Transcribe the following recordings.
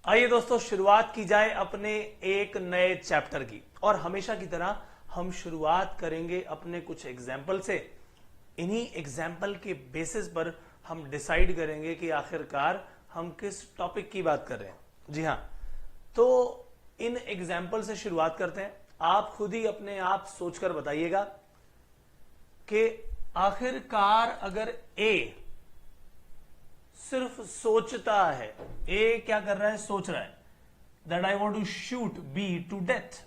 आइए दोस्तों शुरुआत की जाए अपने एक नए चैप्टर की। और हमेशा की तरह हम शुरुआत करेंगे अपने कुछ एग्जाम्पल से। इन्हीं एग्जाम्पल के बेसिस पर हम डिसाइड करेंगे कि आखिरकार हम किस टॉपिक की बात कर रहे हैं। जी हाँ, तो इन एग्जाम्पल से शुरुआत करते हैं। आप खुद ही अपने आप सोचकर बताइएगा कि आखिरकार अगर ए सिर्फ सोचता है, ए क्या कर रहा है, सोच रहा है that I want to shoot be to death.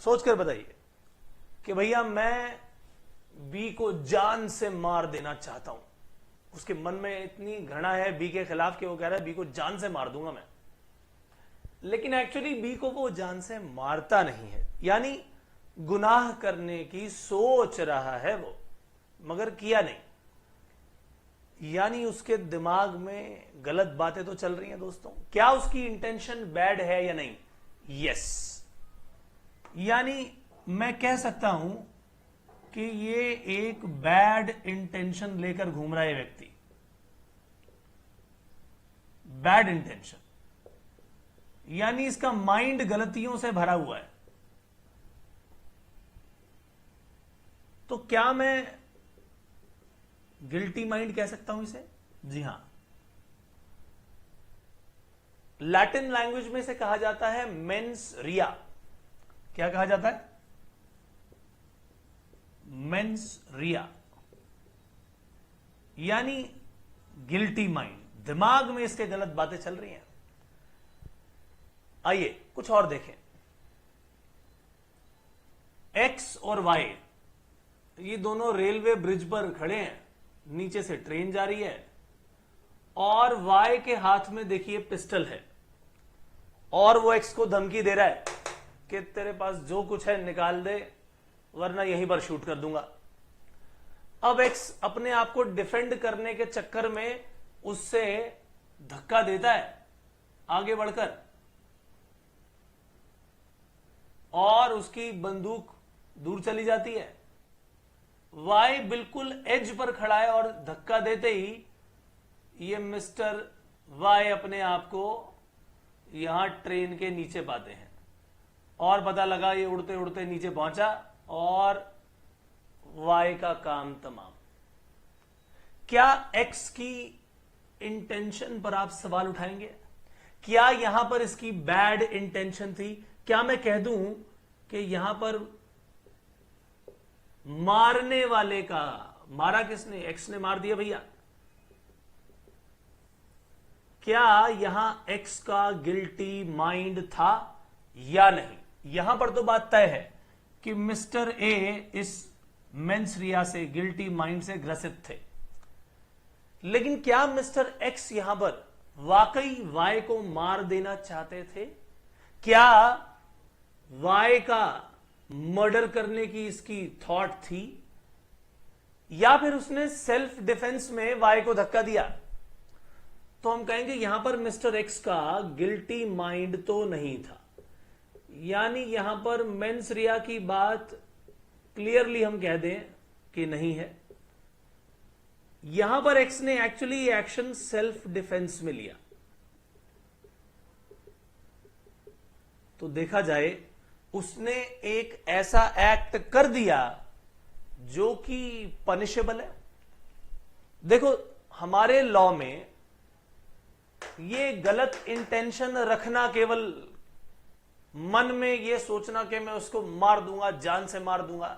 सोचकर बताइए कि भैया मैं बी को जान से मार देना चाहता हूं। उसके मन में इतनी घृणा है बी के खिलाफ कि वो कह रहा है बी को जान से मार दूंगा मैं, लेकिन एक्चुअली बी को वो जान से मारता नहीं है, यानी गुनाह करने की सोच रहा है वो, मगर किया नहीं। यानी उसके दिमाग में गलत बातें तो चल रही हैं दोस्तों। क्या उसकी इंटेंशन बैड है या नहीं? यस। यानी मैं कह सकता हूं कि ये एक बैड इंटेंशन लेकर घूम रहा है व्यक्ति। बैड इंटेंशन यानी इसका माइंड गलतियों से भरा हुआ है। तो क्या मैं गिल्टी माइंड कह सकता हूं इसे? जी हां, लैटिन लैंग्वेज में इसे कहा जाता है मेंस रिया। क्या कहा जाता है? मेंस रिया, यानी गिल्टी माइंड। दिमाग में इसके गलत बातें चल रही हैं। आइए कुछ और देखें। एक्स और वाई ये दोनों रेलवे ब्रिज पर खड़े हैं, नीचे से ट्रेन जा रही है और वाई के हाथ में देखिए पिस्टल है और वो एक्स को धमकी दे रहा है कि तेरे पास जो कुछ है निकाल दे वरना यहीं पर शूट कर दूंगा। अब एक्स अपने आप को डिफेंड करने के चक्कर में उससे धक्का देता है आगे बढ़कर और उसकी बंदूक दूर चली जाती है। वाई बिल्कुल एज पर खड़ा है और धक्का देते ही ये मिस्टर वाई अपने आप को यहां ट्रेन के नीचे पाते हैं और पता लगा ये उड़ते उड़ते नीचे पहुंचा और वाई का काम तमाम। क्या एक्स की इंटेंशन पर आप सवाल उठाएंगे? क्या यहां पर इसकी बैड इंटेंशन थी? क्या मैं कह दूं कि यहां पर मारने वाले का, मारा किसने? एक्स ने मार दिया भैया। क्या यहां एक्स का गिल्टी माइंड था या नहीं? यहां पर तो बात तय है कि मिस्टर ए इस मेंस रिया से, गिल्टी माइंड से ग्रसित थे। लेकिन क्या मिस्टर एक्स यहां पर वाकई वाई को मार देना चाहते थे? क्या वाई का मर्डर करने की इसकी थॉट थी या फिर उसने सेल्फ डिफेंस में वाई को धक्का दिया? तो हम कहेंगे यहां पर मिस्टर एक्स का गिल्टी माइंड तो नहीं था। यानी यहां पर मेंस रिया की बात क्लियरली हम कह दें कि नहीं है। यहां पर एक्स ने एक्चुअली एक्शन सेल्फ डिफेंस में लिया। तो देखा जाए उसने एक ऐसा एक्ट कर दिया जो कि पनिशेबल है। देखो हमारे लॉ में ये गलत इंटेंशन रखना, केवल मन में ये सोचना कि मैं उसको मार दूंगा, जान से मार दूंगा,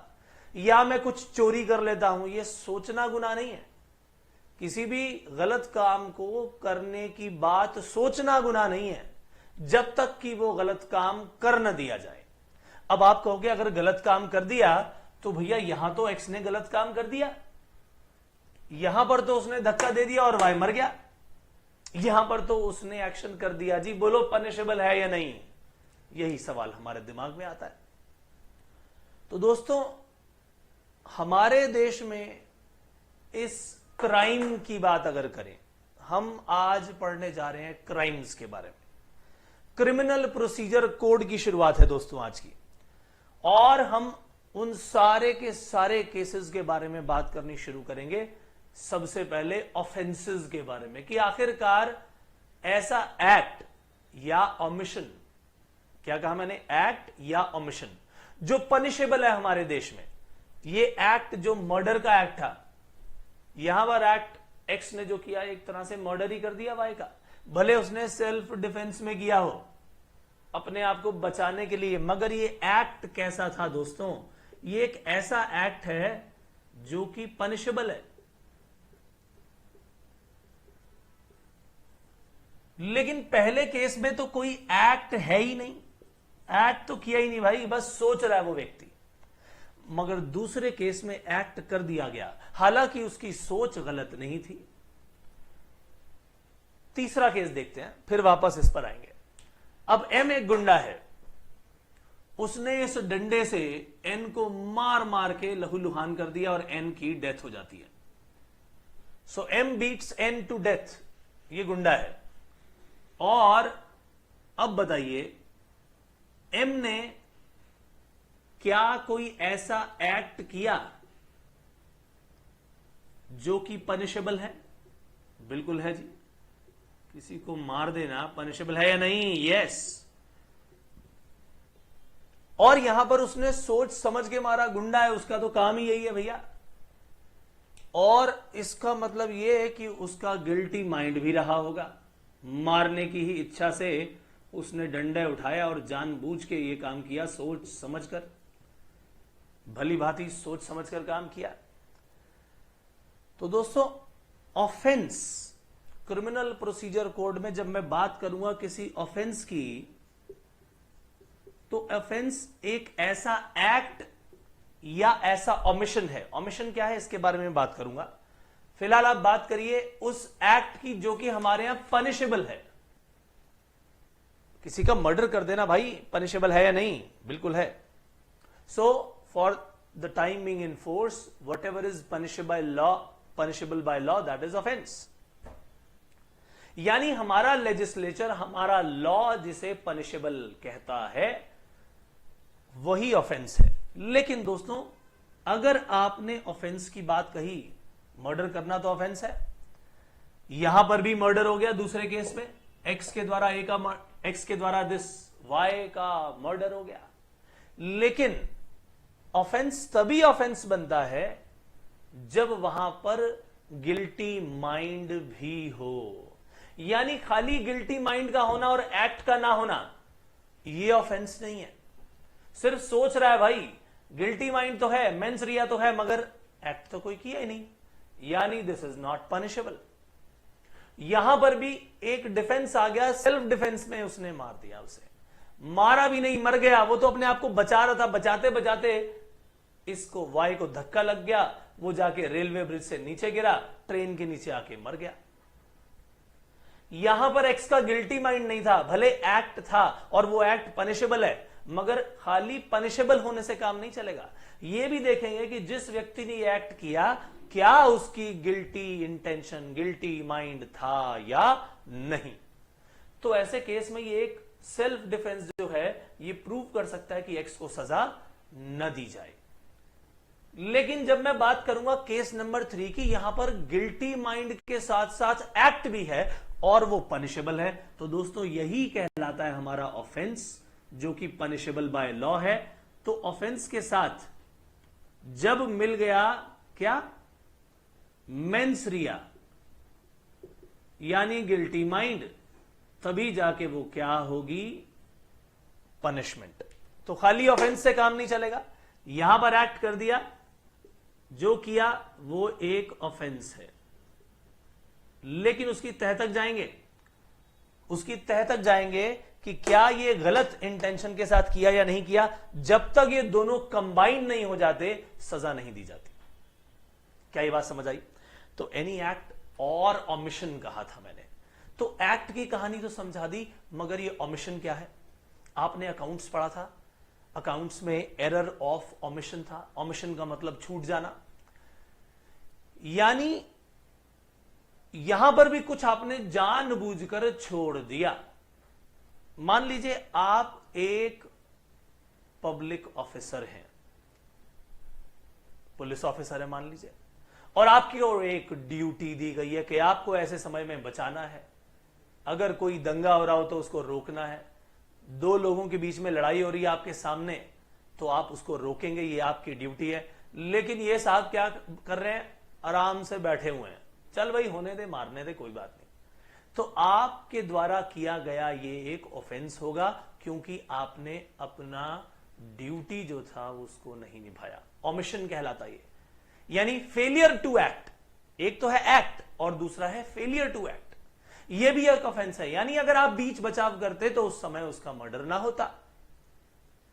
या मैं कुछ चोरी कर लेता हूं, ये सोचना गुनाह नहीं है। किसी भी गलत काम को करने की बात सोचना गुनाह नहीं है जब तक कि वो गलत काम कर न दिया जाए। अब आप कहोगे अगर गलत काम कर दिया तो भैया यहां तो एक्स ने गलत काम कर दिया, यहां पर तो उसने धक्का दे दिया और वाई मर गया, यहां पर तो उसने एक्शन कर दिया। जी बोलो पनिशेबल है या नहीं? यही सवाल हमारे दिमाग में आता है। तो दोस्तों हमारे देश में इस क्राइम की बात अगर करें, हम आज पढ़ने जा रहे हैं क्राइम्स के बारे में। क्रिमिनल प्रोसीजर कोड की शुरुआत है दोस्तों आज की, और हम उन सारे के सारे केसेस के बारे में बात करनी शुरू करेंगे। सबसे पहले ऑफेंसेस के बारे में कि आखिरकार ऐसा एक्ट या ओमिशन, क्या कहा मैंने, एक्ट या ओमिशन जो पनिशेबल है हमारे देश में। ये एक्ट जो मर्डर का एक्ट था, यहां पर एक्ट एक्स ने जो किया एक तरह से मर्डर ही कर दिया वाई का, भले उसने सेल्फ डिफेंस में किया हो, अपने आप को बचाने के लिए, मगर ये एक्ट कैसा था दोस्तों, ये एक ऐसा एक्ट है जो कि पनिशेबल है। लेकिन पहले केस में तो कोई एक्ट है ही नहीं, एक्ट तो किया ही नहीं भाई, बस सोच रहा है वो व्यक्ति। मगर दूसरे केस में एक्ट कर दिया गया, हालांकि उसकी सोच गलत नहीं थी। तीसरा केस देखते हैं, फिर वापस इस पर आएंगे। अब एम एक गुंडा है, उसने इस डंडे से एन को मार मार के लहूलुहान कर दिया और एन की डेथ हो जाती है। So M beats N to death, ये गुंडा है। और अब बताइए, एम ने क्या कोई ऐसा एक्ट किया जो कि पनिशेबल है? बिल्कुल है जी। किसी को मार देना पनिशेबल है या नहीं? यस। और यहां पर उसने सोच समझ के मारा, गुंडा है, उसका तो काम ही यही है भैया। और इसका मतलब यह है कि उसका गिल्टी माइंड भी रहा होगा, मारने की ही इच्छा से उसने डंडा उठाया और जानबूझ के ये काम किया, सोच समझकर, भली भांति सोच समझकर काम किया। तो दोस्तों, ऑफेंस, क्रिमिनल प्रोसीजर कोड में जब मैं बात करूंगा किसी ऑफेंस की, तो ऑफेंस एक ऐसा एक्ट या ऐसा ओमिशन है। ओमिशन क्या है इसके बारे में बात करूंगा। फिलहाल आप बात करिए उस एक्ट की जो कि हमारे यहां पनिशेबल है। किसी का मर्डर कर देना भाई पनिशेबल है या नहीं? बिल्कुल है। So for the time being in force, what ever is punishable by law, that is offence. यानी हमारा लेजिस्लेचर, हमारा लॉ जिसे पनिशेबल कहता है वही ऑफेंस है। लेकिन दोस्तों, अगर आपने ऑफेंस की बात कही, मर्डर करना तो ऑफेंस है, यहां पर भी मर्डर हो गया दूसरे केस में, एक्स के द्वारा दिस वाई का मर्डर हो गया। लेकिन ऑफेंस तभी ऑफेंस बनता है जब वहां पर गिल्टी माइंड भी हो। यानी खाली गिल्टी माइंड का होना और एक्ट का ना होना ये ऑफेंस नहीं है। सिर्फ सोच रहा है भाई, गिल्टी माइंड तो है, मेंस रिया तो है, मगर एक्ट तो कोई किया ही नहीं, यानी दिस इज नॉट पनिशेबल। यहां पर भी एक डिफेंस आ गया, सेल्फ डिफेंस में उसने मार दिया, उसे मारा भी नहीं, मर गया। वो तो अपने आप को बचा रहा था, बचाते बचाते इसको वाई को धक्का लग गया, वो जाके रेलवे ब्रिज से नीचे गिरा, ट्रेन के नीचे आके मर गया। यहां पर एक्स का गिल्टी माइंड नहीं था, भले एक्ट था और वो एक्ट पनिशेबल है, मगर खाली पनिशेबल होने से काम नहीं चलेगा। ये भी देखेंगे कि जिस व्यक्ति ने ये एक्ट किया, क्या उसकी गिल्टी इंटेंशन, गिल्टी माइंड था या नहीं। तो ऐसे केस में ये एक सेल्फ डिफेंस जो है ये प्रूव कर सकता है कि एक्स को सजा न दी जाए। लेकिन जब मैं बात करूंगा केस नंबर 3 की, यहां पर गिल्टी माइंड के साथ साथ एक्ट भी है और वो पनिशेबल है, तो दोस्तों यही कहलाता है हमारा ऑफेंस जो कि पनिशेबल बाय लॉ है। तो ऑफेंस के साथ जब मिल गया क्या, मेंस रिया यानी गिल्टी माइंड, तभी जाके वो क्या होगी, पनिशमेंट। तो खाली ऑफेंस से काम नहीं चलेगा, यहां पर एक्ट कर दिया, जो किया वो एक ऑफेंस है। लेकिन उसकी तह तक जाएंगे, उसकी तह तक जाएंगे कि क्या ये गलत इंटेंशन के साथ किया या नहीं किया। जब तक ये दोनों कंबाइन नहीं हो जाते सजा नहीं दी जाती। क्या ये बात समझ आई? तो एनी एक्ट और ओमिशन कहा था मैंने, तो एक्ट की कहानी तो समझा दी, मगर ये ओमिशन क्या है? आपने अकाउंट्स पढ़ा था, अकाउंट्स में एरर ऑफ ओमिशन था। ओमिशन का मतलब छूट जाना, यानी यहां पर भी कुछ आपने जानबूझकर छोड़ दिया। मान लीजिए आप एक पब्लिक ऑफिसर हैं, पुलिस ऑफिसर है मान लीजिए, और आपकी ओर एक ड्यूटी दी गई है कि आपको ऐसे समय में बचाना है, अगर कोई दंगा हो रहा हो तो उसको रोकना है, दो लोगों के बीच में लड़ाई हो रही है आपके सामने तो आप उसको रोकेंगे, ये आपकी ड्यूटी है। लेकिन ये साहब क्या कर रहे हैं, आराम से बैठे हुए हैं, चल भाई होने दे, मारने दे, कोई बात नहीं। तो आपके द्वारा किया गया ये एक ऑफेंस होगा, क्योंकि आपने अपना ड्यूटी जो था उसको नहीं निभाया। ओमिशन कहलाता ये, यानी फेलियर टू एक्ट। एक तो है एक्ट और दूसरा है फेलियर टू एक्ट। ये भी एक ऑफेंस है, यानी अगर आप बीच बचाव करते तो उस समय उसका मर्डर ना होता,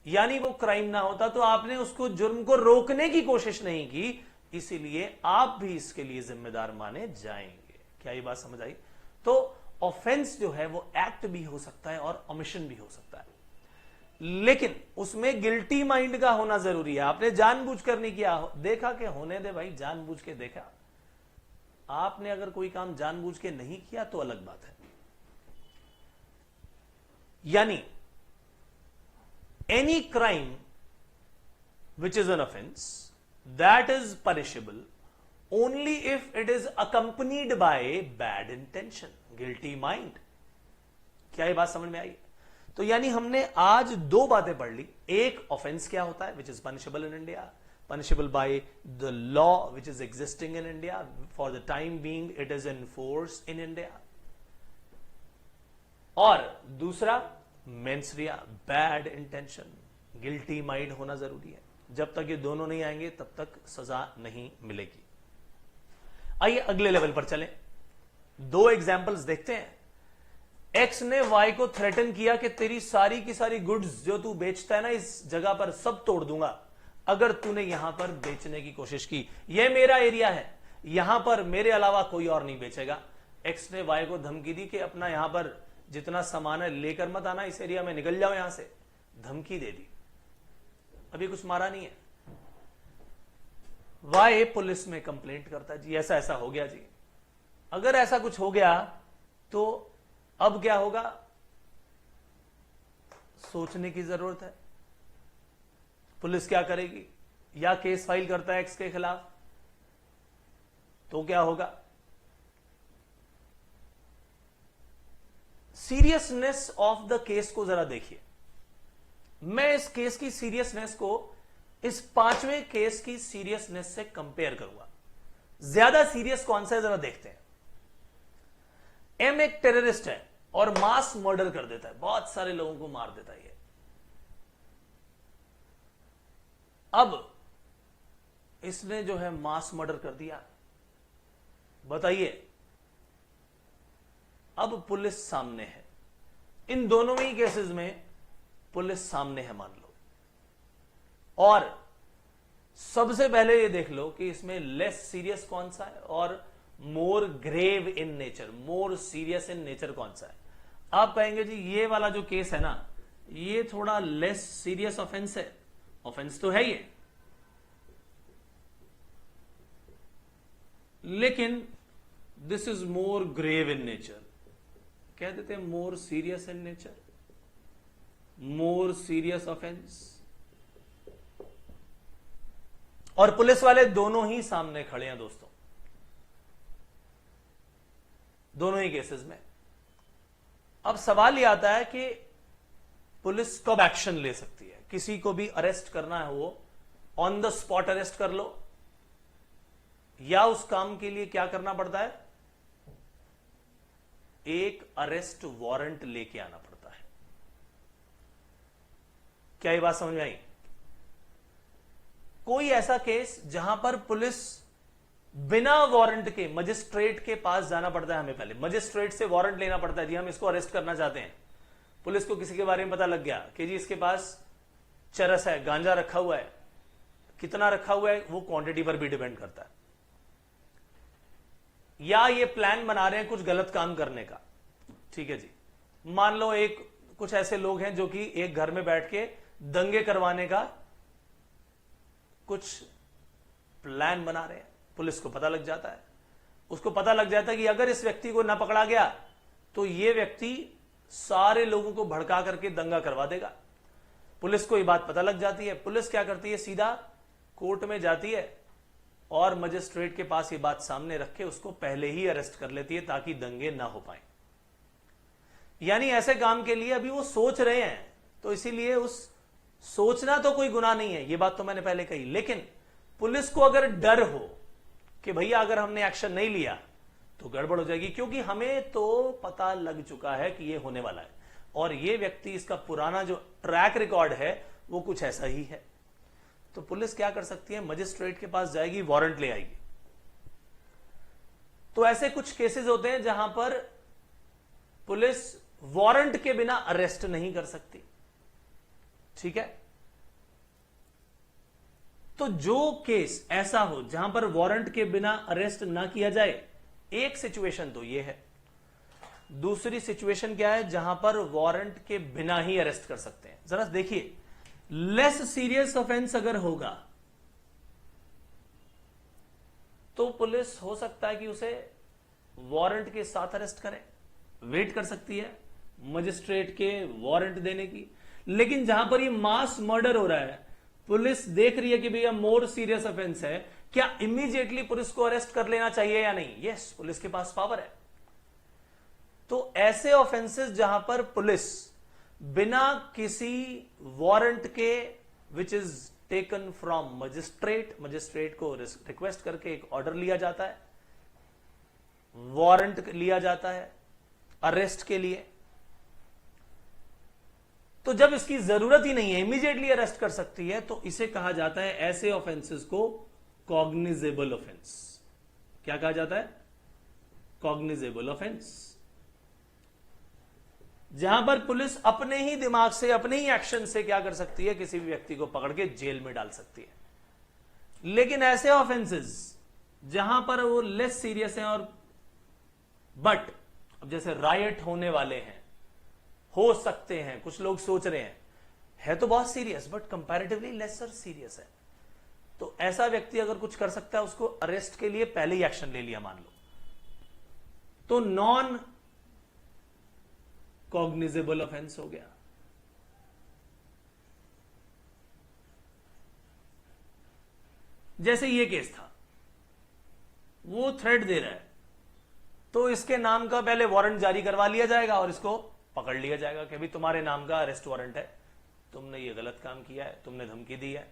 यानी वो क्राइम ना होता, तो आपने उसको जुर्म को रोकने की कोशिश नहीं की, इसीलिए आप भी इसके लिए जिम्मेदार माने जाएंगे। क्या ये बात समझ आई? तो ऑफेंस जो है वो एक्ट भी हो सकता है और ओमिशन भी हो सकता है, लेकिन उसमें गिल्टी माइंड का होना जरूरी है। आपने जानबूझकर नहीं किया, देखा कि होने दे भाई, जानबूझ के देखा। आपने अगर कोई काम जानबूझ के नहीं किया तो अलग बात है। यानी any crime which is an offense that is punishable only if it is accompanied by bad intention, guilty mind। क्या ये बात समझ में आई? तो यानी हमने आज दो बातें पढ़ ली। एक, ऑफेंस क्या होता है, which is punishable in India, punishable by the law which is existing in India, for the time being it is enforced in India। और दूसरा, mens rea, bad intention, guilty mind होना जरूरी है। जब तक ये दोनों नहीं आएंगे तब तक सजा नहीं मिलेगी। आइए अगले लेवल पर चलें, दो एग्जाम्पल्स देखते हैं। एक्स ने वाई को थ्रेटन किया कि तेरी सारी की सारी गुड्स जो तू बेचता है ना इस जगह पर सब तोड़ दूंगा अगर तूने यहां पर बेचने की कोशिश की। यह मेरा एरिया है, यहां पर मेरे अलावा कोई और नहीं बेचेगा। एक्स ने वाई को धमकी दी कि अपना यहां पर जितना सामान है लेकर मत आना, इस एरिया में निकल जाओ यहां से, धमकी दे दी। अभी कुछ मारा नहीं है। वाई पुलिस में कंप्लेंट करता है, जी ऐसा ऐसा हो गया जी। अगर ऐसा कुछ हो गया तो अब क्या होगा, सोचने की जरूरत है। पुलिस क्या करेगी? या केस फाइल करता है एक्स के खिलाफ तो क्या होगा? सीरियसनेस ऑफ द केस को जरा देखिए। मैं इस केस की सीरियसनेस को इस पांचवें केस की सीरियसनेस से कंपेयर करूंगा। ज्यादा सीरियस कौन सा है जरा देखते हैं। एम एक टेररिस्ट है और मास मर्डर कर देता है, बहुत सारे लोगों को मार देता है ये। अब इसने जो है मास मर्डर कर दिया, बताइए अब पुलिस सामने है। इन दोनों ही केसेस में पुलिस सामने है मान लो, और सबसे पहले ये देख लो कि इसमें लेस सीरियस कौन सा है और more grave in nature, more serious in nature कौन सा है। आप कहेंगे जी ये वाला जो केस है ना ये थोड़ा लेस सीरियस ऑफेंस है। ऑफेंस तो है ये, लेकिन this is more grave in nature. कह देते हैं more serious in nature, more serious offence. और पुलिस वाले दोनों ही सामने खड़े हैं दोस्तों, दोनों ही केसेस में। अब सवाल यह आता है कि पुलिस कब एक्शन ले सकती है। किसी को भी अरेस्ट करना है वो ऑन द स्पॉट अरेस्ट कर लो, या उस काम के लिए क्या करना पड़ता है, एक अरेस्ट वारंट लेके आना पड़ता है। क्या ये बात समझ में आई? कोई ऐसा केस जहां पर पुलिस बिना वारंट के मजिस्ट्रेट के पास जाना पड़ता है, हमें पहले मजिस्ट्रेट से वारंट लेना पड़ता है, जी हम इसको अरेस्ट करना चाहते हैं। पुलिस को किसी के बारे में पता लग गया कि जी इसके पास चरस है, गांजा रखा हुआ है, कितना रखा हुआ है वो क्वांटिटी पर भी डिपेंड करता है। या ये प्लान बना रहे हैं कुछ गलत काम करने का, ठीक है जी। मान लो एक कुछ ऐसे लोग हैं जो कि एक घर में बैठ के दंगे करवाने का कुछ प्लान बना रहे हैं, पुलिस को पता लग जाता है। उसको पता लग जाता है कि अगर इस व्यक्ति को ना पकड़ा गया तो ये व्यक्ति सारे लोगों को भड़का करके दंगा करवा देगा। पुलिस को ये बात पता लग जाती है। पुलिस क्या करती है, सीधा कोर्ट में जाती है और मजिस्ट्रेट के पास ये बात सामने रख के उसको पहले ही अरेस्ट कर लेती है ताकि दंगे ना हो पाए। यानी ऐसे काम के लिए अभी वो सोच रहे हैं, तो इसीलिए उस सोचना तो कोई गुनाह नहीं है, ये बात तो मैंने पहले कही। लेकिन पुलिस को अगर डर हो कि भैया अगर हमने एक्शन नहीं लिया तो गड़बड़ हो जाएगी, क्योंकि हमें तो पता लग चुका है कि ये होने वाला है, और ये व्यक्ति, इसका पुराना जो ट्रैक रिकॉर्ड है वो कुछ ऐसा ही है, तो पुलिस क्या कर सकती है, मजिस्ट्रेट के पास जाएगी, वारंट ले आएगी। तो ऐसे कुछ केसेस होते हैं जहां पर पुलिस वारंट के बिना अरेस्ट नहीं कर सकती, ठीक है। तो जो केस ऐसा हो जहां पर वारंट के बिना अरेस्ट ना किया जाए, एक सिचुएशन तो यह है। दूसरी सिचुएशन क्या है, जहां पर वारंट के बिना ही अरेस्ट कर सकते हैं। जरा देखिए, लेस सीरियस ऑफेंस अगर होगा तो पुलिस हो सकता है कि उसे वारंट के साथ अरेस्ट करे, वेट कर सकती है मजिस्ट्रेट के वारंट देने की। लेकिन जहां पर ये मास मर्डर हो रहा है, पुलिस देख रही है कि भैया मोर सीरियस ऑफेंस है, क्या इमीडिएटली पुलिस को अरेस्ट कर लेना चाहिए या नहीं? यस, पुलिस के पास पावर है। तो ऐसे ऑफेंसेस जहां पर पुलिस बिना किसी वारंट के, which is taken from magistrate को रिक्वेस्ट करके एक ऑर्डर लिया जाता है, वारंट लिया जाता है अरेस्ट के लिए, तो जब इसकी जरूरत ही नहीं है, इमीडिएटली अरेस्ट कर सकती है, तो इसे कहा जाता है, ऐसे ऑफेंसेस को कॉग्निजेबल ऑफेंस। क्या कहा जाता है? Cognizable offence. जहां पर पुलिस अपने ही दिमाग से, अपने ही एक्शन से क्या कर सकती है, किसी भी व्यक्ति को पकड़ के जेल में डाल सकती है। लेकिन ऐसे ऑफेंसेस जहां पर वो लेस सीरियस हैं, और बट अब जैसे रायट होने वाले हैं, हो सकते हैं, कुछ लोग सोच रहे हैं है तो बहुत serious but comparatively lesser serious है, तो ऐसा व्यक्ति अगर कुछ कर सकता है, उसको अरेस्ट के लिए पहले ही एक्शन ले लिया मान लो, तो नॉन कॉग्निजेबल ऑफेंस हो गया। जैसे ये केस था, वो थ्रेट दे रहा है, तो इसके नाम का पहले वारंट जारी करवा लिया जाएगा और इसको पकड़ लिया जाएगा कि भाई तुम्हारे नाम का अरेस्ट वारंट है, तुमने ये गलत काम किया है, तुमने धमकी दी है।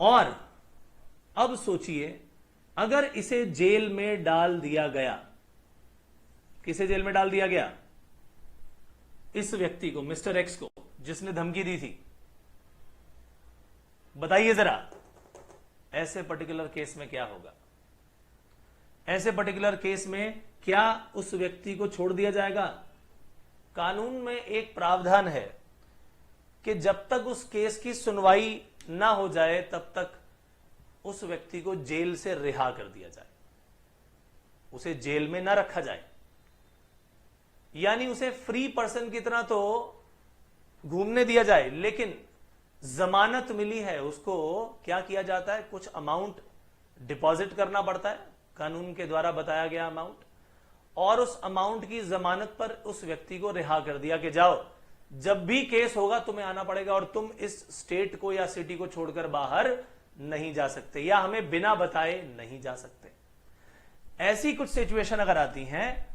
और अब सोचिए, अगर इसे जेल में डाल दिया गया, किसे जेल में डाल दिया गया? इस व्यक्ति को, मिस्टर एक्स को, जिसने धमकी दी थी। बताइए जरा, ऐसे पर्टिकुलर केस में क्या होगा? ऐसे पर्टिकुलर केस में क्या उस व्यक्ति को छोड़ दिया जाएगा? कानून में एक प्रावधान है कि जब तक उस केस की सुनवाई ना हो जाए, तब तक उस व्यक्ति को जेल से रिहा कर दिया जाए, उसे जेल में ना रखा जाए। यानी उसे फ्री पर्सन की तरह तो घूमने दिया जाए, लेकिन जमानत मिली है, उसको क्या किया जाता है, कुछ अमाउंट डिपॉजिट करना पड़ता है, कानून के द्वारा बताया गया अमाउंट, और उस अमाउंट की जमानत पर उस व्यक्ति को रिहा कर दिया कि जाओ, जब भी केस होगा तुम्हें आना पड़ेगा, और तुम इस स्टेट को या सिटी को छोड़कर बाहर नहीं जा सकते, या हमें बिना बताए नहीं जा सकते। ऐसी कुछ सिचुएशन अगर आती हैं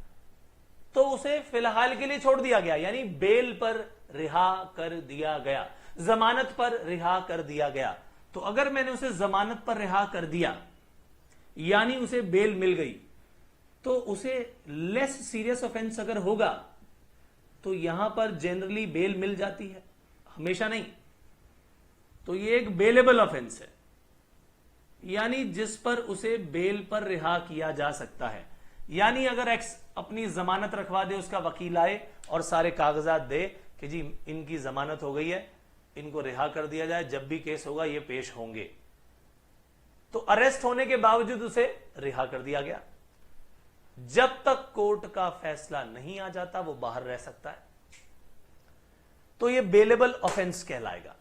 तो उसे फिलहाल के लिए छोड़ दिया गया, यानी बेल पर रिहा कर दिया गया, जमानत पर रिहा कर दिया गया। तो अगर मैंने उसे जमानत पर रिहा कर दिया, यानी उसे बेल मिल गई, तो उसे लेस सीरियस ऑफेंस अगर होगा तो यहां पर जनरली बेल मिल जाती है, हमेशा नहीं। तो ये एक बेलेबल ऑफेंस है, यानी जिस पर उसे बेल पर रिहा किया जा सकता है। यानी अगर एक्स अपनी जमानत रखवा दे, उसका वकील आए और सारे कागजात दे कि जी इनकी जमानत हो गई है, इनको रिहा कर दिया जाए, जब भी केस होगा ये पेश होंगे, तो अरेस्ट होने के बावजूद उसे रिहा कर दिया गया। जब तक कोर्ट का फैसला नहीं आ जाता वो बाहर रह सकता है, तो ये बेलेबल ऑफेंस कहलाएगा,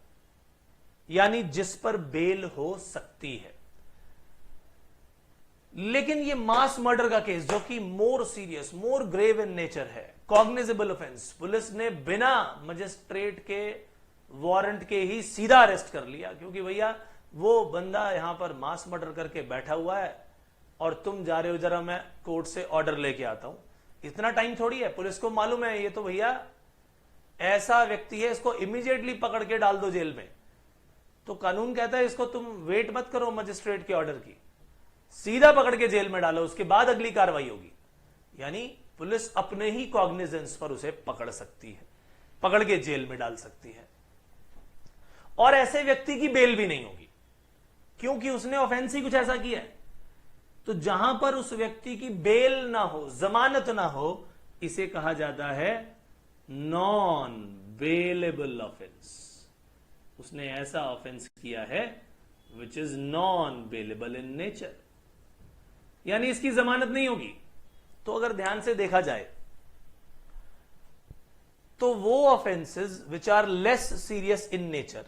यानी जिस पर बेल हो सकती है। लेकिन ये मास मर्डर का केस, जो कि more serious, more grave in nature है, कॉग्निजेबल ऑफेंस, पुलिस ने बिना मजिस्ट्रेट के वारंट के ही सीधा अरेस्ट कर लिया, क्योंकि भैया वो बंदा यहां पर मास मर्डर करके बैठा हुआ है और तुम जा रहे हो जरा मैं कोर्ट से ऑर्डर लेके आता हूं, इतना टाइम थोड़ी है, पुलिस को मालूम है ये तो भैया ऐसा व्यक्ति है, इसको इमीडिएटली पकड़ के डाल दो जेल में। तो कानून कहता है इसको तुम वेट मत करो मजिस्ट्रेट के ऑर्डर की, सीधा पकड़ के जेल में डालो, उसके बाद अगली कार्रवाई होगी। यानी पुलिस अपने ही कॉग्निजेंस पर उसे पकड़ सकती है, पकड़ के जेल में डाल सकती है। और ऐसे व्यक्ति की बेल भी नहीं होगी, क्योंकि उसने ऑफेंस ही कुछ ऐसा किया है। तो जहां पर उस व्यक्ति की बेल ना हो, जमानत ना हो, इसे कहा जाता है नॉन बेलेबल ऑफेंस। उसने ऐसा ऑफेंस किया है which is non bailable in nature, यानी इसकी जमानत नहीं होगी। तो अगर ध्यान से देखा जाए तो वो offences which are less serious in nature,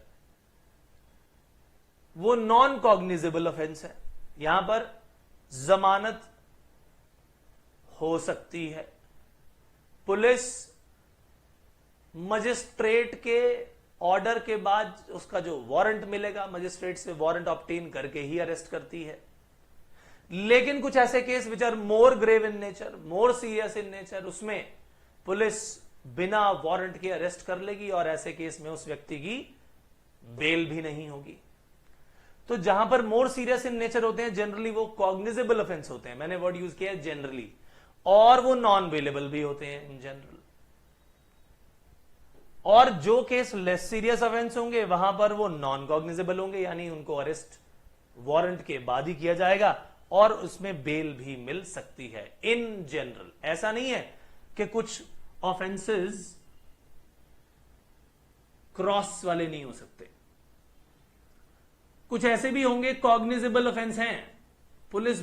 वो नॉन कॉग्निजेबल ऑफेंस है। यहां पर जमानत हो सकती है, पुलिस मजिस्ट्रेट के ऑर्डर के बाद उसका जो वारंट मिलेगा, मजिस्ट्रेट से वारंट ऑब्टेन करके ही अरेस्ट करती है। लेकिन कुछ ऐसे case which are more grave in nature, more serious in nature, उसमें पुलिस बिना वारंट के अरेस्ट कर लेगी और ऐसे केस में उस व्यक्ति की बेल भी नहीं होगी। तो जहां पर मोर सीरियस इन नेचर होते हैं जनरली वो कॉग्निजेबल ऑफेंस होते हैं, मैंने वर्ड यूज किया है जनरली, और वो नॉन बेलेबल भी होते हैं इन जनरल। और जो केस लेस सीरियस ऑफेंस होंगे वहां पर वो नॉन कॉग्निजेबल होंगे, यानी उनको अरेस्ट वारंट के बाद ही किया जाएगा और उसमें बेल भी मिल सकती है इन जनरल। ऐसा नहीं है कि कुछ ऑफेंसेस क्रॉस वाले नहीं हो सकते, कुछ ऐसे भी होंगे कॉग्निजेबल ऑफेंस हैं, पुलिस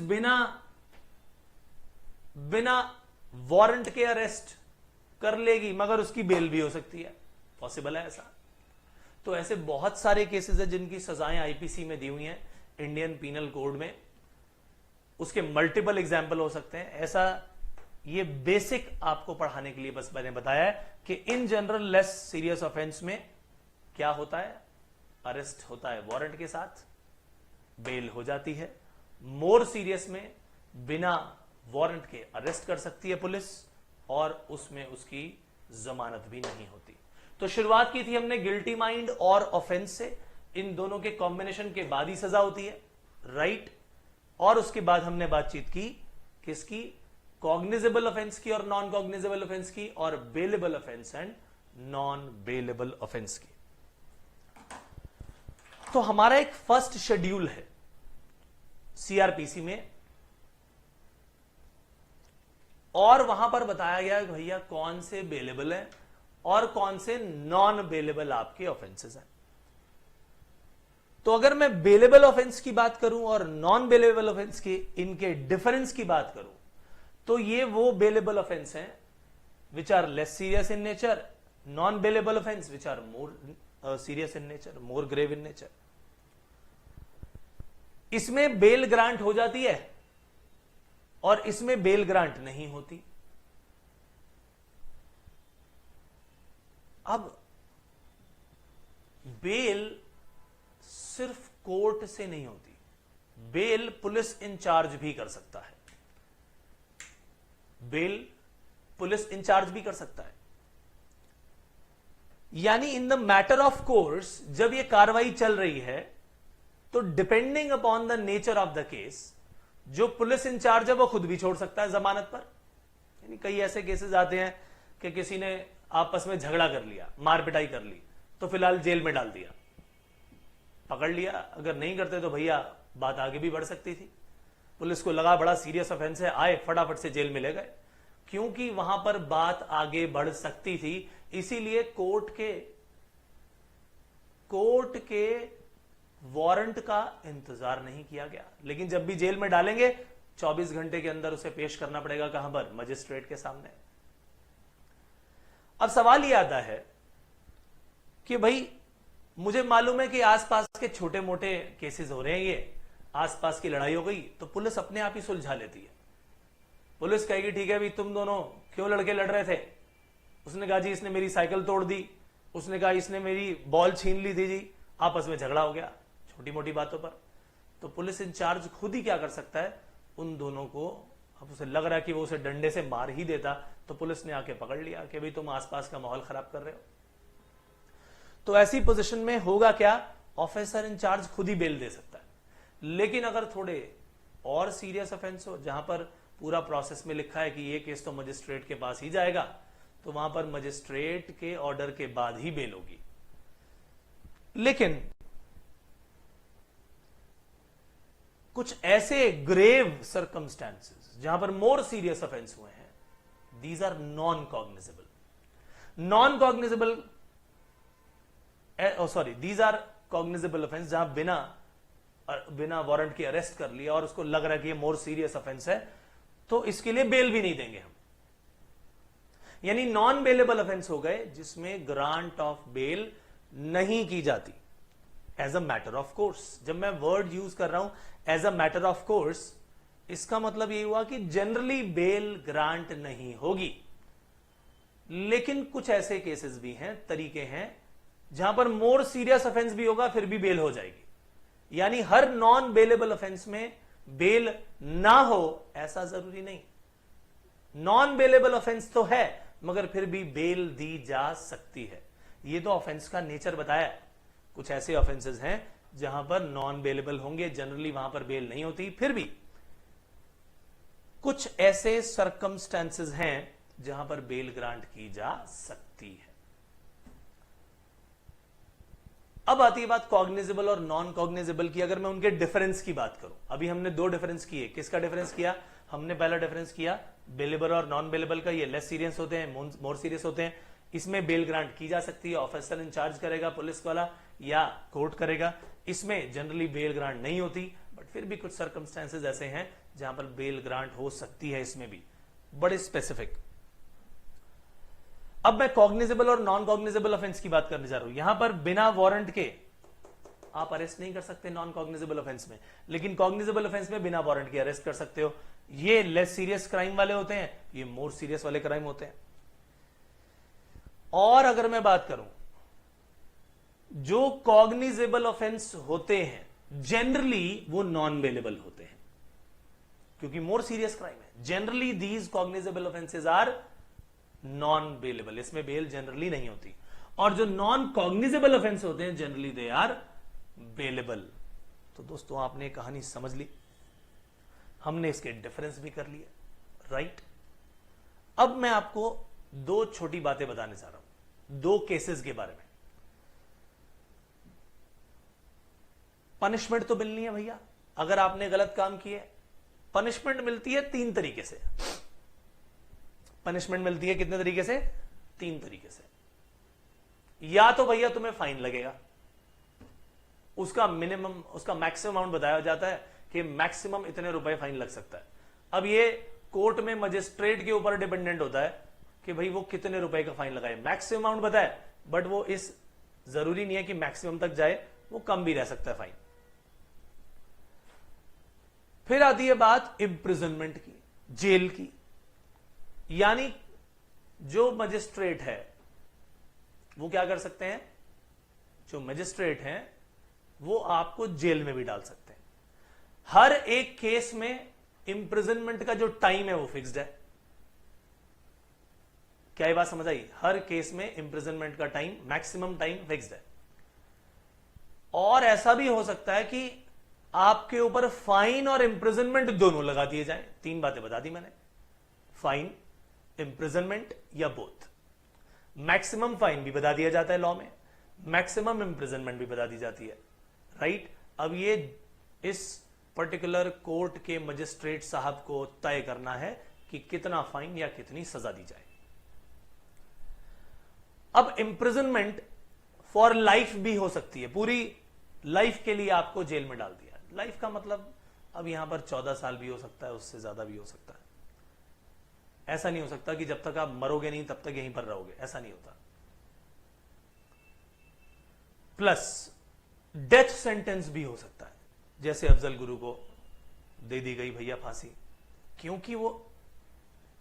बिना वारंट के अरेस्ट कर लेगी मगर उसकी बेल भी हो सकती है, पॉसिबल है ऐसा। तो ऐसे बहुत सारे केसेस हैं जिनकी सजाएं आईपीसी में दी हुई हैं, इंडियन पीनल कोड में, उसके मल्टीपल एग्जाम्पल हो सकते हैं। ऐसा ये बेसिक आपको पढ़ाने के लिए बस मैंने बताया है कि in general less serious offence में क्या होता है, अरेस्ट होता है वारंट के साथ, बेल हो जाती है। मोर सीरियस में बिना वारंट के अरेस्ट कर सकती है पुलिस और उसमें उसकी जमानत भी नहीं होती। तो शुरुआत की थी हमने गिल्टी माइंड और ऑफेंस से, इन दोनों के कॉम्बिनेशन के बाद ही सजा होती है, राइट। और उसके बाद हमने बातचीत की किसकी, कॉग्निजेबल ऑफेंस की और नॉन कॉग्निजेबल ऑफेंस की, और bailable offence and non bailable offence की। तो हमारा एक फर्स्ट शेड्यूल है सीआरपीसी में और वहां पर बताया गया कि भैया कौन से बेलेबल हैं और कौन से नॉन बेलेबल आपके ऑफेंसेस हैं। तो अगर मैं बेलेबल ऑफेंस की बात करूं और नॉन बेलेबल ऑफेंस की, इनके डिफरेंस की बात करूं, तो ये वो बेलेबल ऑफेंस हैं which are less serious in nature, non bailable offence which are more serious in nature, more grave in nature. इसमें बेल ग्रांट हो जाती है और इसमें बेल ग्रांट नहीं होती। अब बेल सिर्फ कोर्ट से नहीं होती, बेल पुलिस इंचार्ज भी कर सकता है, बेल पुलिस इंचार्ज भी कर सकता है। यानी in the matter of course जब यह कार्रवाई चल रही है तो depending upon the nature of the case जो पुलिस इंचार्ज है वो खुद भी छोड़ सकता है जमानत पर। यानी कई ऐसे केसेस आते हैं कि किसी ने आपस में झगड़ा कर लिया, मार पिटाई कर ली, तो फिलहाल जेल में डाल दिया, पकड़ लिया। अगर नहीं करते तो भैया बात आगे भी बढ़ सकती थी, पुलिस को लगा बड़ा सीरियस ऑफेंस है, आए फटाफट से जेल में ले गए, क्योंकि वहां पर बात आगे बढ़ सकती थी। इसीलिए कोर्ट के वारंट का इंतजार नहीं किया गया। लेकिन जब भी जेल में डालेंगे 24 घंटे के अंदर उसे पेश करना पड़ेगा, कहां पर, मजिस्ट्रेट के सामने। अब सवाल यह आता है कि भाई मुझे मालूम है कि आसपास के छोटे मोटे केसेस हो रहे हैं, ये आसपास की लड़ाई हो गई तो पुलिस अपने आप ही सुलझा लेती है। पुलिस कहेगी ठीक है भाई तुम दोनों क्यों लड़के लड़ रहे थे, उसने कहा जी इसने मेरी साइकिल तोड़ दी, उसने कहा इसने मेरी बॉल छीन ली थी जी, आपस में झगड़ा हो गया छोटी मोटी बातों पर। तो पुलिस इंचार्ज खुद ही क्या कर सकता है, उन दोनों को अब उसे लग रहा है कि वो उसे डंडे से मार ही देता, तो पुलिस ने आके पकड़ लिया कि भाई तुम आसपास का माहौल खराब कर रहे हो। तो ऐसी पोजीशन में होगा क्या, ऑफिसर इंचार्ज खुद ही बेल दे सकता है। लेकिन अगर थोड़े और सीरियस ऑफेंस हो, जहां पर पूरा प्रोसेस में लिखा है कि ये केस तो मजिस्ट्रेट के पास ही जाएगा, तो वहां पर मजिस्ट्रेट के ऑर्डर के बाद ही बेल होगी। लेकिन कुछ ऐसे ग्रेव सर्कमस्टेंसेस जहां पर मोर सीरियस ऑफेंस हुए हैं, these are non cognizable. Non cognizable these are cognizable offence, जहां बिना वारंट के अरेस्ट कर लिया और उसको लग रहा है कि ये मोर सीरियस ऑफेंस है, तो इसके लिए बेल भी नहीं देंगे हम। यानी नॉन बेलेबल ऑफेंस हो गए जिसमें ग्रांट ऑफ बेल नहीं की जाती as a matter of course. जब मैं वर्ड यूज कर रहा हूं as a matter of course, इसका मतलब ये हुआ कि जनरली बेल ग्रांट नहीं होगी। लेकिन कुछ ऐसे केसेस भी हैं, तरीके हैं, जहां पर मोर सीरियस ऑफेंस भी होगा फिर भी बेल हो जाएगी। यानी हर नॉन बेलेबल ऑफेंस में बेल ना हो ऐसा जरूरी नहीं। नॉन बेलेबल ऑफेंस तो है मगर फिर भी बेल दी जा सकती है। ये तो ऑफेंस का नेचर बताया। कुछ ऐसे ऑफेंसेस हैं जहां पर नॉन बेलेबल होंगे, जनरली वहां पर बेल नहीं होती, फिर भी कुछ ऐसे सर्कमस्टेंसेस हैं जहां पर बेल ग्रांट की जा सकती है। अब आती है बात कॉग्निजेबल और नॉन कॉग्निजेबल की। अगर मैं उनके डिफरेंस की बात करूं, अभी हमने दो डिफरेंस किए। किसका डिफरेंस किया हमने? पहला डिफरेंस किया बेलेबल और नॉन बेलेबल का। ये लेस सीरियस होते हैं, मोर सीरियस होते हैं। इसमें बेल ग्रांट की जा सकती है, ऑफिसर इंचार्ज करेगा, पुलिस वाला या कोर्ट करेगा। इसमें जनरली बेल ग्रांट नहीं होती, बट फिर भी कुछ सर्कमस्टेंसेस ऐसे हैं जहां पर बेल ग्रांट हो सकती है, इसमें भी बड़े स्पेसिफिक। अब मैं कॉग्निजेबल और नॉन कॉग्निजेबल ऑफेंस की बात करने जा रहा हूं। यहां पर बिना वारंट के आप अरेस्ट नहीं कर सकते नॉन कॉग्निजेबल ऑफेंस में, लेकिन कॉग्निजेबल ऑफेंस में बिना वारंट के अरेस्ट कर सकते हो। ये लेस सीरियस क्राइम वाले होते हैं, ये मोर सीरियस वाले क्राइम होते हैं। और अगर मैं बात करूं, जो कॉग्निजेबल ऑफेंस होते हैं जनरली वो नॉन बेलेबल होते हैं, क्योंकि मोर सीरियस क्राइम है। Generally these cognizable offences are non bailable, इसमें बेल जनरली नहीं होती। और जो नॉन कॉग्निजेबल ऑफेंस होते हैं जनरली दे आर बेलेबल। तो दोस्तों आपने कहानी समझ ली, हमने इसके डिफरेंस भी कर लिए, राइट। अब मैं आपको दो छोटी बातें बताने जा रहा हूं, दो केसेस के बारे में। पनिशमेंट तो मिलनी है भैया, अगर आपने गलत काम किए। पनिशमेंट मिलती है तीन तरीके से। पनिशमेंट मिलती है कितने तरीके से? तीन तरीके से। या तो भैया तुम्हें फाइन लगेगा, उसका मिनिमम, उसका मैक्सिमम अमाउंट बताया जाता है कि मैक्सिमम इतने रुपए फाइन लग सकता है। अब ये कोर्ट में मजिस्ट्रेट के ऊपर डिपेंडेंट होता है कि भाई वो कितने रुपए का फाइन लगाए। मैक्सिमम अमाउंट बताए, बट वो इस जरूरी नहीं है कि मैक्सिमम तक जाए, वो कम भी रह सकता है फाइन। फिर आती है बात इम्प्रिजनमेंट की, जेल की। यानी जो मजिस्ट्रेट है वो क्या कर सकते हैं? जो मजिस्ट्रेट हैं वो आपको जेल में भी डाल सकते हैं। हर एक केस में इम्प्रिजनमेंट का जो टाइम है वो फिक्स्ड है। क्या ये बात समझ आई? हर केस में इम्प्रिजनमेंट का टाइम, मैक्सिमम टाइम फिक्स्ड है। और ऐसा भी हो सकता है कि आपके ऊपर फाइन और इम्प्रिजनमेंट दोनों लगा दिए जाए। तीन बातें बता दी मैंने, फाइन, इम्प्रिजनमेंट या बोथ। मैक्सिमम फाइन भी बता दिया जाता है लॉ में, मैक्सिमम इम्प्रिजनमेंट भी बता दी जाती है, राइट। अब ये इस पर्टिकुलर कोर्ट के मजिस्ट्रेट साहब को तय करना है कि कितना फाइन या कितनी सजा दी जाए। अब इम्प्रिजनमेंट फॉर लाइफ भी हो सकती है, पूरी लाइफ के लिए आपको जेल में डाल दिया। लाइफ का मतलब अब यहां पर 14 साल भी हो सकता है, उससे ज्यादा भी हो सकता है। ऐसा नहीं हो सकता कि जब तक आप मरोगे नहीं तब तक यहीं पर रहोगे, ऐसा नहीं होता। प्लस डेथ सेंटेंस भी हो सकता है, जैसे अफजल गुरु को दे दी गई भैया फांसी, क्योंकि वो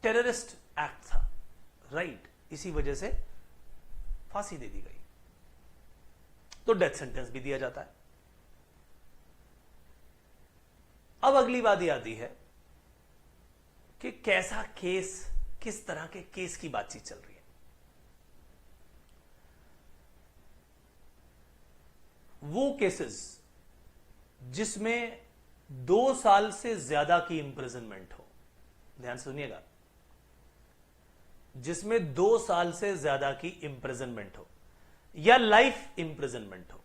टेररिस्ट एक्ट था, राइट, इसी वजह से फांसी दे दी गई, तो डेथ सेंटेंस भी दिया जाता है। अब अगली बात यह आती है कि कैसा केस, किस तरह के केस की बातचीत चल रही है। वो केसेस जिसमें 2 साल से ज्यादा की इंप्रिजनमेंट हो, ध्यान से सुनिएगा, जिसमें 2 साल से ज्यादा की इंप्रिजनमेंट हो, या लाइफ इंप्रिजनमेंट हो,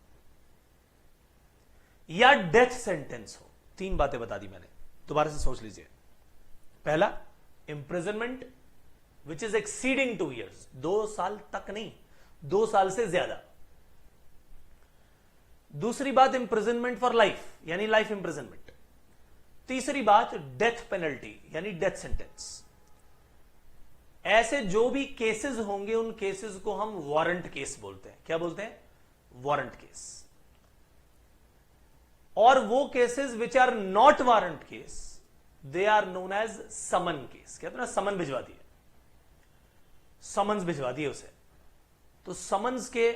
या डेथ सेंटेंस हो। 3 बातें बता दी मैंने, दोबारा से सोच लीजिए। पहला, imprisonment which is exceeding 2 years, 2 साल तक नहीं, 2 साल से ज्यादा। दूसरी बात, इंप्रिजनमेंट फॉर लाइफ, यानी लाइफ इंप्रिजनमेंट। तीसरी बात, डेथ पेनल्टी, यानी डेथ सेंटेंस। ऐसे जो भी केसेस होंगे उन केसेस को हम वारंट केस बोलते हैं। क्या बोलते हैं? Warrant case. और वो cases which are not warrant case, they are known as summon case. कहते हैं ना, समन भिजवा दिए, समन्स भिजवा दिए उसे। तो समन्स के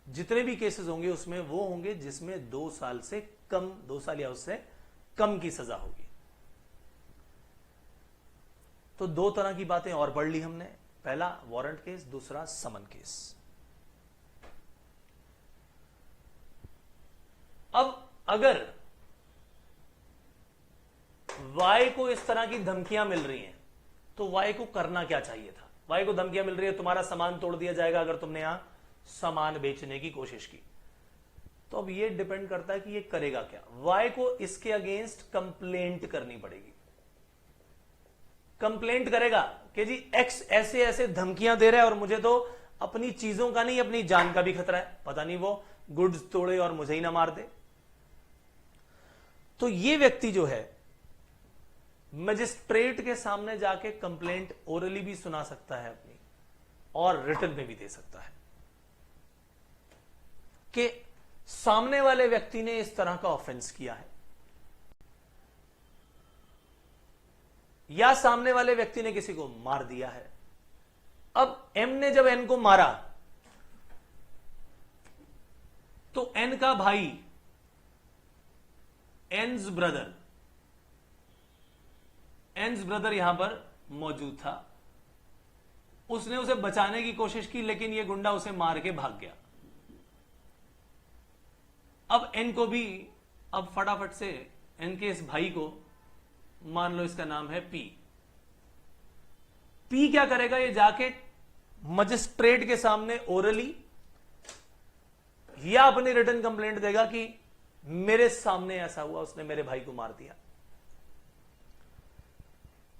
जितने भी केसेस होंगे उसमें वो होंगे जिसमें 2 साल से कम, 2 साल या उससे कम की सजा होगी। तो 2 तरह की बातें और पढ़ ली हमने, पहला वारंट केस, दूसरा समन केस। अब अगर वाई को इस तरह की धमकियां मिल रही हैं तो वाई को करना क्या चाहिए था? वाई को धमकियां मिल रही है, तुम्हारा सामान तोड़ दिया जाएगा अगर तुमने यहां सामान बेचने की कोशिश की। तो अब ये डिपेंड करता है कि ये करेगा क्या। वाई को इसके अगेंस्ट कंप्लेंट करनी पड़ेगी। कंप्लेंट करेगा कि जी एक्स ऐसे ऐसे धमकियां दे रहा है और मुझे तो अपनी चीजों का नहीं, अपनी जान का भी खतरा है, पता नहीं वो गुड्स तोड़े और मुझे ही ना मार दे। तो ये व्यक्ति जो है मजिस्ट्रेट के सामने जाके कंप्लेंट ओरली भी सुना सकता है अपनी, और रिटन में भी दे सकता है कि सामने वाले व्यक्ति ने इस तरह का ऑफेंस किया है, या सामने वाले व्यक्ति ने किसी को मार दिया है। अब एम ने जब एन को मारा तो एन का भाई, एन्स ब्रदर यहां पर मौजूद था। उसने उसे बचाने की कोशिश की, लेकिन यह गुंडा उसे मार के भाग गया। अब एन को भी, अब फटाफट से एन के इस भाई को, मान लो इसका नाम है पी। पी क्या करेगा? ये जाके मजिस्ट्रेट के सामने ओरली या अपनी रिटन कंप्लेंट देगा कि मेरे सामने ऐसा हुआ, उसने मेरे भाई को मार दिया,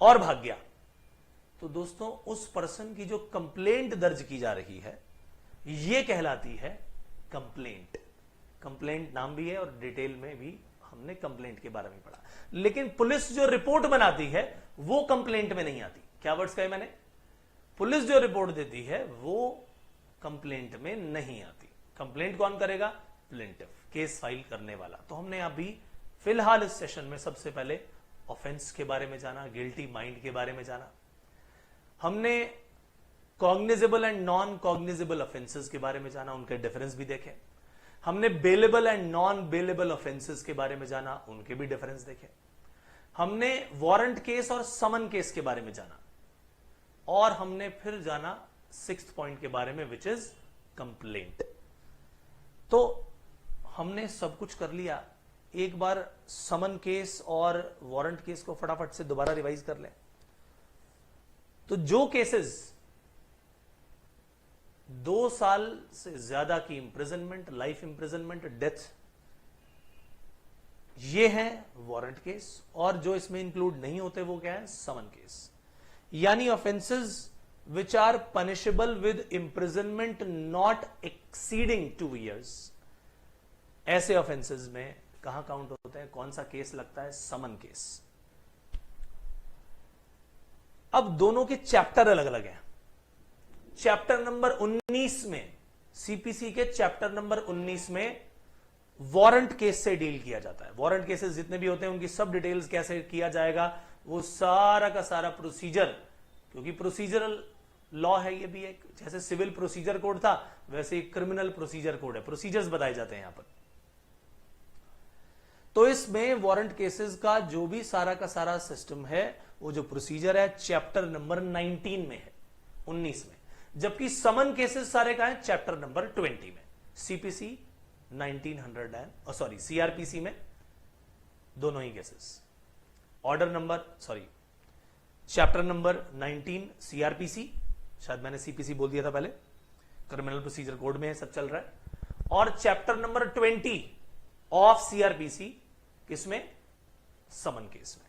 और भाग गया। तो दोस्तों, उस पर्सन की जो कंप्लेंट दर्ज की जा रही है यह कहलाती है कंप्लेंट। कंप्लेंट नाम भी है और डिटेल में भी हमने कंप्लेंट के बारे में पढ़ा। लेकिन पुलिस जो रिपोर्ट बनाती है वो कंप्लेंट में नहीं आती। क्या वर्ड्स कहे मैंने? पुलिस जो रिपोर्ट देती है वो कंप्लेंट में नहीं आती। कंप्लेंट कौन करेगा? प्लेंटिफ, केस फाइल करने वाला। तो हमने अभी फिलहाल इस सेशन में सबसे पहले ऑफेंस के बारे में जाना, गिल्टी माइंड के बारे में जाना, हमने cognizable and non cognizable offences के बारे में जाना, उनके डिफरेंस भी देखे, हमने bailable and non bailable offences के बारे में जाना, उनके भी डिफरेंस देखे, हमने वारंट केस और समन केस के बारे में जाना, और हमने फिर जाना 6th पॉइंट के बारे में, विच इज कंप्लेंट। तो हमने सब कुछ कर लिया। एक बार समन केस और वारंट केस को फटाफट से दोबारा रिवाइज कर लें। तो जो केसेस 2 साल से ज्यादा की इंप्रिजनमेंट, लाइफ इंप्रिजनमेंट, डेथ, ये है वारंट केस। और जो इसमें इंक्लूड नहीं होते वो क्या है? समन केस। यानी offences which are punishable with imprisonment not exceeding 2 years, ऐसे ऑफेंसेस में कहां काउंट होते हैं? कौन सा केस लगता है? समन केस। अब दोनों के चैप्टर अलग अलग हैं। चैप्टर नंबर 19 में, सीपीसी के चैप्टर नंबर 19 में वारंट केस से डील किया जाता है। वारंट केसेस जितने भी होते हैं उनकी सब डिटेल्स कैसे किया जाएगा, वो सारा का सारा प्रोसीजर, क्योंकि प्रोसीजरल लॉ है ये भी एक, जैसे सिविल प्रोसीजर कोड था वैसे क्रिमिनल प्रोसीजर कोड है, प्रोसीजर्स बताए जाते हैं यहां पर। तो इसमें वारंट केसेस का जो भी सारा का सारा सिस्टम है, वो जो प्रोसीजर है चैप्टर नंबर 19 में है, 19 में, जबकि समन केसेस सारे का है चैप्टर नंबर 20 में। सीपीसी 1900 सॉरी सीआरपीसी में दोनों ही cases, order number sorry chapter number 19 CrPC, शायद मैंने सीपीसी बोल दिया था पहले, क्रिमिनल प्रोसीजर कोड में सब चल रहा है, और चैप्टर नंबर 20 ऑफ सीआरपीसी किसमें, समन केस में।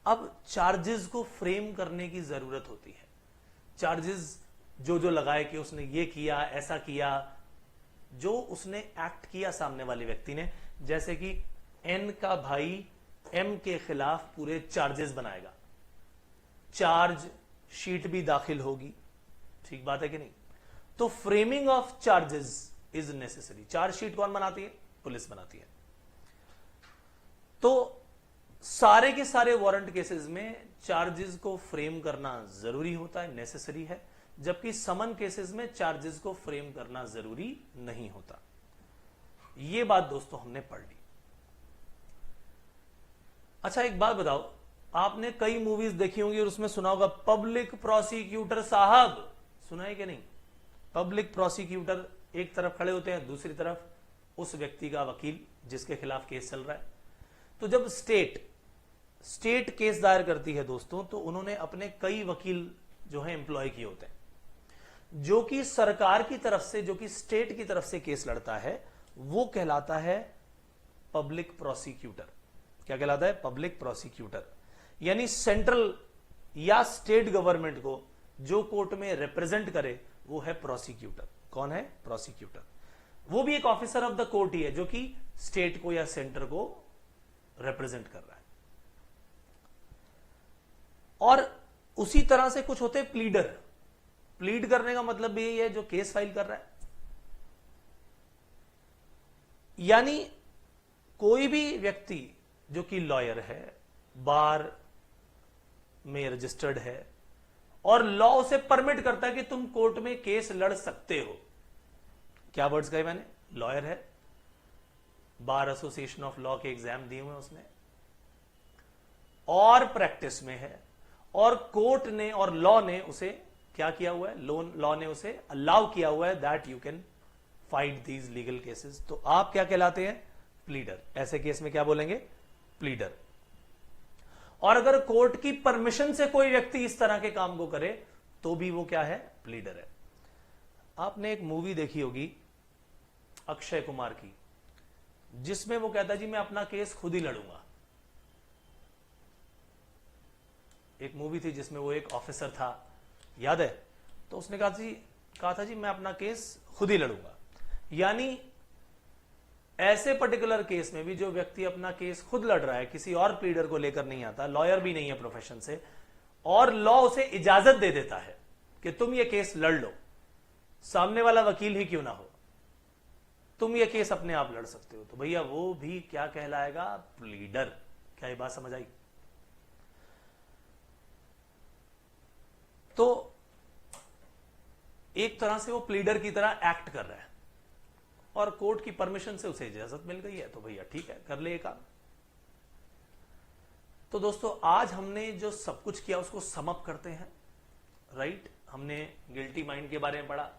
अब चार्जेस को फ्रेम करने की जरूरत होती है, चार्जेस जो जो लगाए कि उसने ये किया, ऐसा किया, जो उसने एक्ट किया सामने वाले व्यक्ति ने, जैसे कि एन का भाई एम के खिलाफ पूरे चार्जेस बनाएगा, चार्ज शीट भी दाखिल होगी, ठीक बात है कि नहीं। तो framing of charges is necessary. Charge sheet कौन बनाती है, पुलिस बनाती है। तो सारे के सारे वारंट केसेस में चार्जेस को फ्रेम करना जरूरी होता है, नेसेसरी है, जबकि समन केसेस में चार्जेस को फ्रेम करना जरूरी नहीं होता। यह बात दोस्तों हमने पढ़ ली। अच्छा एक बात बताओ, आपने कई मूवीज देखी होंगी और उसमें सुना होगा पब्लिक प्रोसिक्यूटर साहब, सुना है कि नहीं। पब्लिक प्रोसिक्यूटर एक तरफ खड़े होते हैं, दूसरी तरफ उस व्यक्ति का वकील जिसके खिलाफ केस चल रहा है। तो जब स्टेट केस दायर करती है दोस्तों, तो उन्होंने अपने कई वकील जो है एम्प्लॉय किए होते हैं, जो कि सरकार की तरफ से, जो कि स्टेट की तरफ से केस लड़ता है, वो कहलाता है पब्लिक प्रोसिक्यूटर। क्या कहलाता है, पब्लिक प्रोसिक्यूटर। यानी सेंट्रल या स्टेट गवर्नमेंट को जो कोर्ट में रिप्रेजेंट करे वो है प्रोसिक्यूटर। कौन है, प्रोसिक्यूटर। वो भी एक ऑफिसर ऑफ द कोर्ट ही है, जो कि स्टेट को या सेंटर को रिप्रेजेंट कर रहा है। और उसी तरह से कुछ होते हैं प्लीडर। प्लीड करने का मतलब भी यही है, जो केस फाइल कर रहा है। यानी कोई भी व्यक्ति जो कि लॉयर है, बार में रजिस्टर्ड है, और लॉ उसे परमिट करता है कि तुम कोर्ट में केस लड़ सकते हो। क्या वर्ड्स कहे मैंने, लॉयर है, बार एसोसिएशन ऑफ लॉ के एग्जाम दिए हुए उसने, और प्रैक्टिस में है, और कोर्ट ने और लॉ ने उसे क्या किया हुआ है, लॉ ने उसे अलाउ किया हुआ है that you can fight these legal cases. तो आप क्या कहलाते हैं, प्लीडर। ऐसे केस में क्या बोलेंगे, प्लीडर। और अगर कोर्ट की परमिशन से कोई व्यक्ति इस तरह के काम को करे तो भी वो क्या है, प्लीडर है। आपने एक मूवी देखी होगी अक्षय कुमार की, जिसमें वो कहता है जी मैं अपना केस खुद ही लड़ूंगा। एक मूवी थी जिसमें वो एक ऑफिसर था, याद है, तो उसने कहा था जी मैं अपना केस खुद ही लड़ूंगा। यानी ऐसे पर्टिकुलर केस में भी जो व्यक्ति अपना केस खुद लड़ रहा है, किसी और प्लीडर को लेकर नहीं आता, लॉयर भी नहीं है प्रोफेशन से, और लॉ उसे इजाजत दे देता है कि तुम ये केस लड़ लो, सामने वाला वकील ही क्यों ना हो, तुम ये केस अपने आप लड़ सकते हो, तो भैया वो भी क्या कहलाएगा, प्लीडर। क्या ये बात समझ आई। तो एक तरह से वो प्लीडर की तरह एक्ट कर रहा है, और कोर्ट की परमिशन से उसे इजाजत मिल गई है, तो भैया ठीक है, कर ले ये काम। तो दोस्तों आज हमने जो सब कुछ किया उसको सम अप करते हैं। राइट, हमने गिल्टी माइंड के बारे में पढ़ा,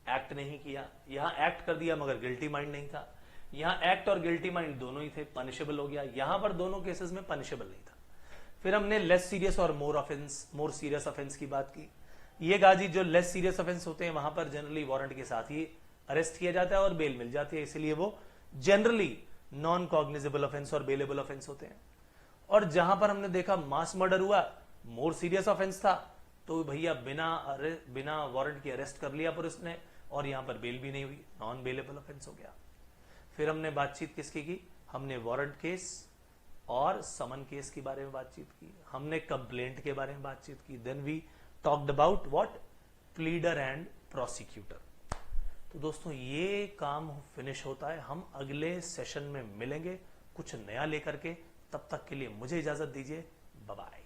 एक्ट नहीं किया, यहां एक्ट कर दिया मगर गिल्टी माइंड नहीं था। यहां एक्ट और गिल्टी माइंड दोनों ही थे, पनिशेबल हो गया। यहां पर दोनों केसेस में पनिशेबल नहीं था। फिर हमने लेस सीरियस और मोर सीरियस ऑफेंस की बात की। ये कहा जी जो लेस सीरियस ऑफेंस होते हैं वहां पर जनरली वारंट के साथ ही अरेस्ट किया जाता है और बेल मिल जाती है, इसलिए वो जनरली नॉन कॉग्निजेबल ऑफेंस और बेलेबल ऑफेंस होते हैं। और जहां पर हमने देखा मास मर्डर हुआ, मोर सीरियस ऑफेंस था, तो भैया बिना वारंट की अरेस्ट कर लिया पुलिस ने, और यहां पर बेल भी नहीं हुई, नॉन बेलेबल ऑफेंस हो गया। फिर हमने बातचीत किसकी की, हमने वारंट केस और समन केस के बारे में बातचीत की, हमने कंप्लेंट के बारे में बातचीत की। Then we talked about what, pleader and prosecutor. तो दोस्तों ये काम फिनिश होता है, हम अगले सेशन में मिलेंगे कुछ नया लेकर के। तब तक के लिए मुझे इजाजत दीजिए, बाय बाय।